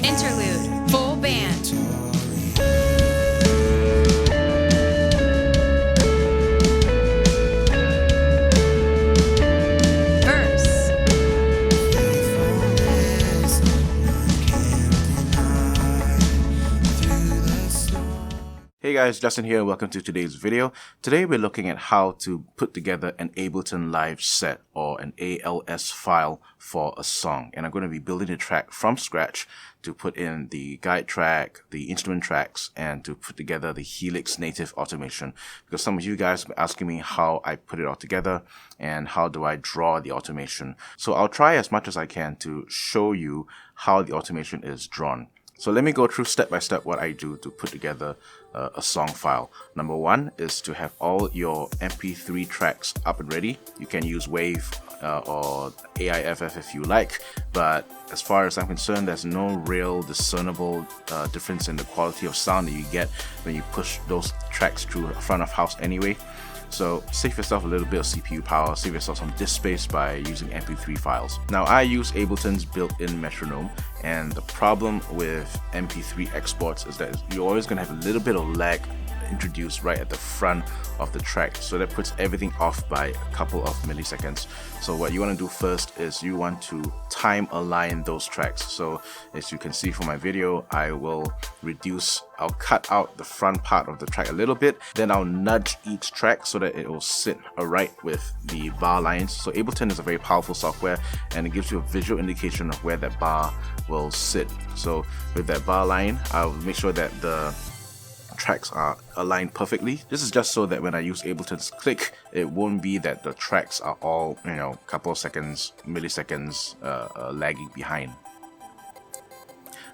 Interlude, full band. Verse. Hey guys, Justin here, welcome to today's video. Today we're looking at how to put together an Ableton Live set or an ALS file for a song. And I'm going to be building the track from scratch to put in the guide track, the instrument tracks, and to put together the Helix Native automation. Because some of you guys have been asking me how I put it all together and how do I draw the automation. So I'll try as much as I can to show you how the automation is drawn. So let me go through step by step what I do to put together a song file. Number one is to have all your MP3 tracks up and ready. You can use WAV or AIFF if you like, but as far as I'm concerned, there's no real discernible difference in the quality of sound that you get when you push those tracks through front of house anyway. So save yourself a little bit of CPU power, save yourself some disk space by using MP3 files. Now I use Ableton's built-in metronome, and the problem with MP3 exports is that you're always going to have a little bit of lag introduced right at the front of the track, so that puts everything off by a couple of milliseconds. So what you want to do first is you want to time align those tracks. So as you can see from my video, I'll cut out the front part of the track a little bit, then I'll nudge each track so that it will sit right with the bar lines. So Ableton is a very powerful software and it gives you a visual indication of where that bar will sit. So with that bar line, I'll make sure that the tracks are aligned perfectly. This is just so that when I use Ableton's click, it won't be that the tracks are all, a couple of seconds, milliseconds lagging behind.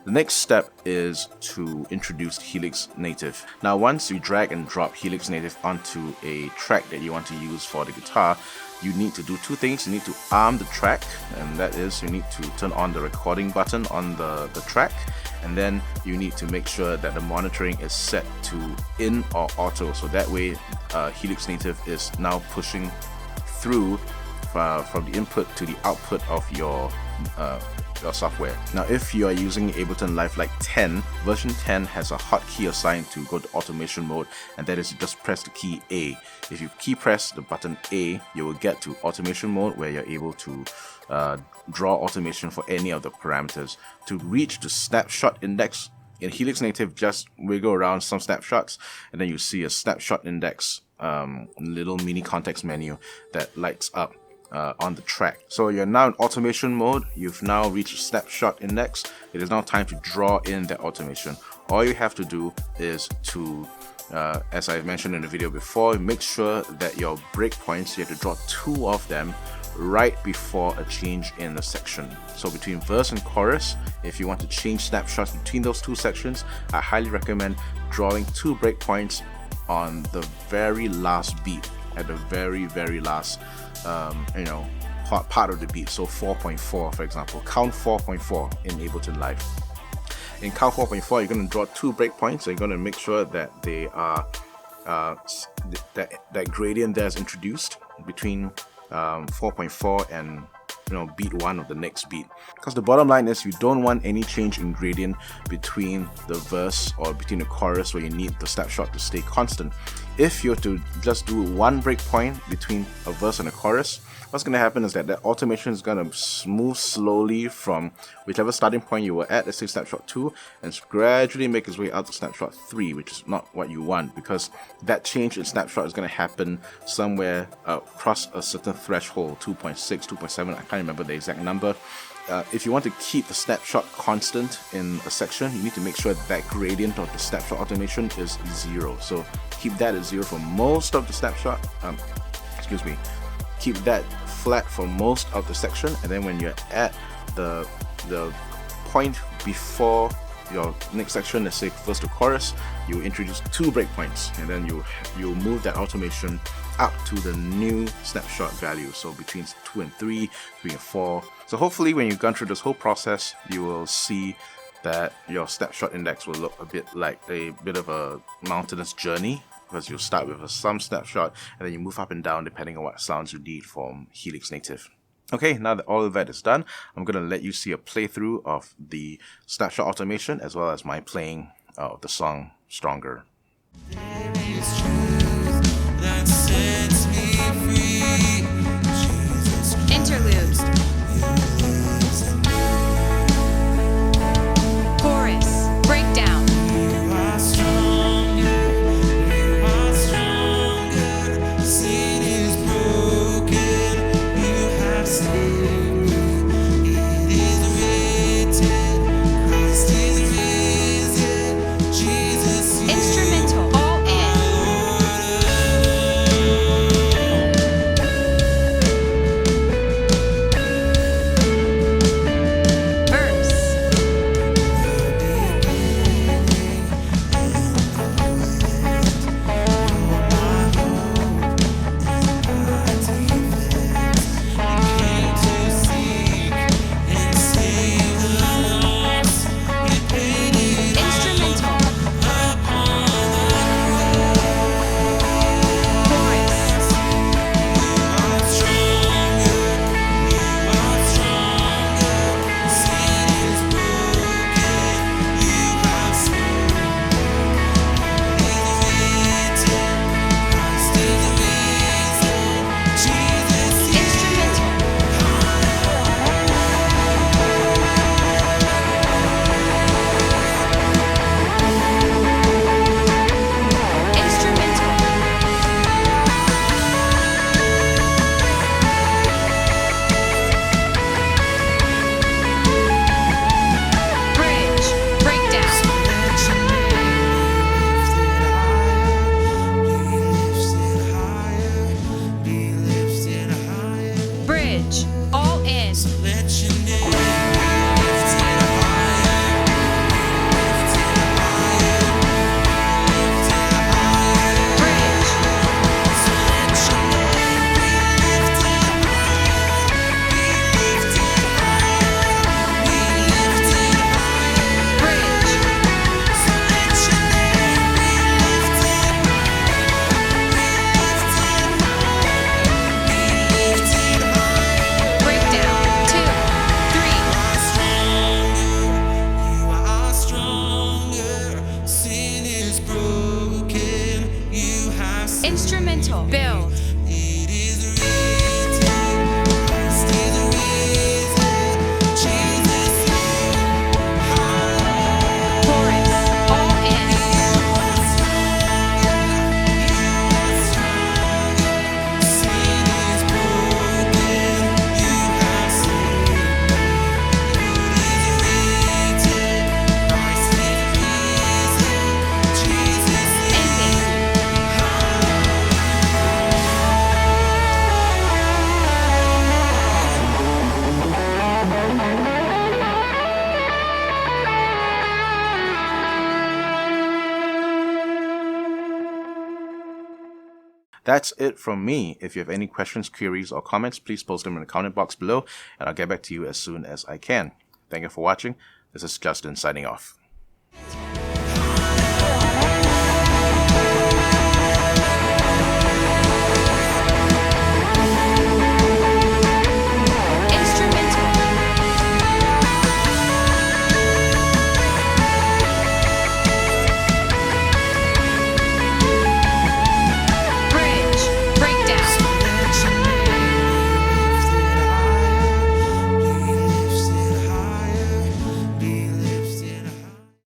The next step is to introduce Helix Native. Now once you drag and drop Helix Native onto a track that you want to use for the guitar, you need to do two things. You need to arm the track, and that is you need to turn on the recording button on the track, and then you need to make sure that the monitoring is set to in or auto, so that way Helix Native is now pushing through from the input to the output of your software. Now if you are using Ableton Live like 10, version 10 has a hotkey assigned to go to automation mode, and that is you just press the key A. If you key press the button A, you will get to automation mode where you're able to draw automation for any of the parameters. To reach the snapshot index in Helix Native, just wiggle around some snapshots and then you see a snapshot index little mini context menu that lights up on the track. So you're now in automation mode. You've now reached snapshot index. It is now time to draw in that automation. All you have to do is to as I mentioned in the video before, make sure that your breakpoints, you have to draw 2 of them right before a change in the section. So between verse and chorus, if you want to change snapshots between those 2 sections, I highly recommend drawing 2 breakpoints on the very last beat, at the very last part of the beat. So 4.4 for example, count 4.4 in Ableton Live. In count 4.4, you're going to draw 2 breakpoints. So you're going to make sure that they are that gradient there is introduced between 4.4 and beat 1 of the next beat, because the bottom line is you don't want any change in gradient between the verse or between the chorus where you need the snapshot to stay constant. If you're to just do 1 breakpoint between a verse and a chorus, what's going to happen is that the automation is going to move slowly from whichever starting point you were at, let's say snapshot 2, and gradually make its way out to snapshot 3, which is not what you want, because that change in snapshot is going to happen somewhere across a certain threshold, 2.6, 2.7, I can't remember the exact number. If you want to keep the snapshot constant in a section, you need to make sure that gradient of the snapshot automation is 0. So keep that at 0 for most of the snapshot, keep that flat for most of the section, and then when you're at the point before your next section, let's say verse to chorus, you introduce 2 breakpoints, and then you move that automation up to the new snapshot value, so between 2 and 3, 3 and 4. So hopefully when you've gone through this whole process, you will see that your snapshot index will look a bit like a bit of a mountainous journey because you'll start with some snapshot and then you move up and down depending on what sounds you need from Helix Native. Okay, now that all of that is done, I'm going to let you see a playthrough of the snapshot automation as well as my playing of the song Stronger. Interlude. Chorus. Breakdown. Instrumental. All in. Verse. Instrumental. Chorus. Instrumental. Instrumental. Bridge. Breakdown. Bridge. All in. Bridge. Bridge. Breakdown. 2, 3. Instrumental. Build. Chorus. All in. Ending. That's it from me. If you have any questions, queries, or comments, please post them in the comment box below, and I'll get back to you as soon as I can. Thank you for watching. This is Justin signing off.